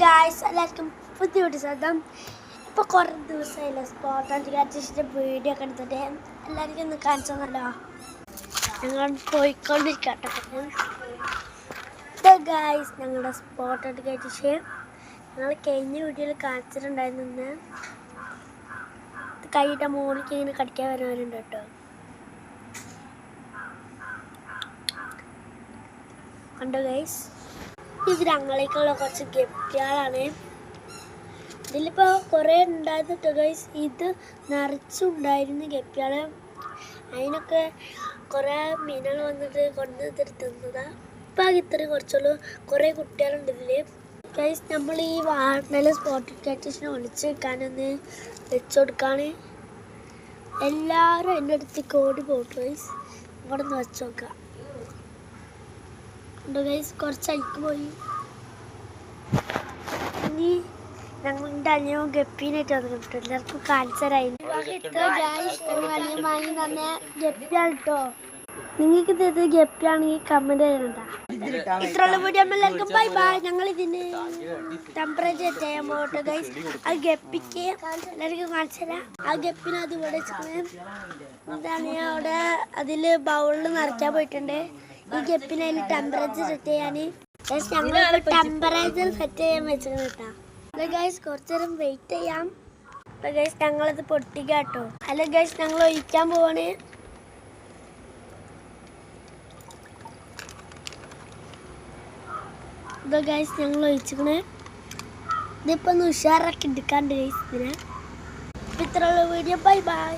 Guys എല്ലാവർക്കും പുതിയൊരു സ്വന്തം. ഇപ്പോൾ കുറേ ദിവസമായില്ല സ്പോട്ട് അടിച്ചിട്ട് വീഡിയോ ഒക്കെ എടുത്തിട്ട് എല്ലാവർക്കും ഒന്ന് കാണിച്ചു തന്നല്ലോ. ഞങ്ങൾ പോയിക്കൊണ്ടിരിക്കട്ടെ. ഗായ്സ് ഞങ്ങളുടെ സ്പോട്ട് അടിച്ച് ഞങ്ങൾ കഴിഞ്ഞ വീഡിയോയിൽ കാണിച്ചിട്ടുണ്ടായിരുന്നു. കൈയിട്ട മോളിക്ക് ഇങ്ങനെ കടിക്കാൻ വരുന്നവരുണ്ട് കേട്ടോ. കണ്ടോ ഗൈസ്, ഇത് ഞങ്ങളേക്കുള്ള കുറച്ച് ഗപ്പികളാണ്. ഇതിലിപ്പോൾ കുറേ ഉണ്ടായിരുന്നു ഗൈസ്. ഇത് നിറച്ചുണ്ടായിരുന്നു ഗപ്പികൾ. അതിനൊക്കെ കുറേ മീനുകൾ വന്നിട്ട് കൊണ്ട് തിരുത്തുന്നതാണ്. ഇപ്പം ഇത്രയും കുറച്ചുള്ളൂ. കുറേ കുട്ടികളുണ്ട് ഇതിൽ ഗൈസ്. നമ്മൾ ഈ വാർഡിൽ സ്പോട്ട് കാറ്റേഴ്സിനെ ഒളിച്ച് വെക്കാനൊന്ന് വെച്ചു കൊടുക്കാണ്. എല്ലാവരും എൻ്റെ അടുത്തേക്ക് ഓടി പോട്ടു ഗൈസ്. ഇവിടെ നിന്ന് വെച്ച് നോക്കാം. ഗൈസ് കുറച്ച് അയക്ക് പോയി. ഇനി ഞങ്ങളുടെ അനിയവും ഗപ്പീനായിട്ട് വന്നിട്ട് എല്ലാവർക്കും കാണിച്ചരായിരുന്നു. വാങ്ങി തന്നെ ഗപ്പിയാണ് കേട്ടോ. നിങ്ങൾക്ക് ഇത് ഗപ്പിയാണെങ്കിൽ കമന്റ് ചെയ്യണ്ട. ഇത്രയുള്ള വീഡിയോ എല്ലാവർക്കും ബൈ ബൈ. ഞങ്ങൾ ഇതിന് ടെമ്പറേച്ചർ ചെയ്യാൻ പോകട്ടെ ഗൈസ്. ആ ഗപ്പിക്ക് എല്ലാവർക്കും കാണിച്ചുതരാം. ആ ഗപ്പിന് അത് ഇവിടെ എന്താണ് അവിടെ അതിൽ ബൗളിൽ നിറയ്ക്കാൻ പോയിട്ടുണ്ട്. ഈ ഗപ്പിന് അതിൽ ടെമ്പറേച്ചർ സെറ്റ് ചെയ്യാൻ ഞങ്ങൾ ടെമ്പറേച്ചർ സെറ്റ് ചെയ്യാൻ വെച്ചിരുന്നു കേട്ടോ. ഹലോ ഗൈസ്, കുറച്ചു നേരം വെയിറ്റ് ചെയ്യാം. അപ്പൊ ഗൈസ് ഞങ്ങളത് പൊട്ടിക്കാം കേട്ടോ. ഹലോ ഗൈസ്, ഞങ്ങൾ ഒഴിക്കാൻ പോവാണ്. ഇതോ ഗൈസ് ഞങ്ങൾ ഒഴിച്ചിക്കണേ. ഇതിപ്പോ ഒന്ന് ഉഷാറാക്കി എടുക്കാണ്ട് ഗൈസ് ഇതിനെ. ഇത്രയുള്ള വീഡിയോ ബൈ ബൈ.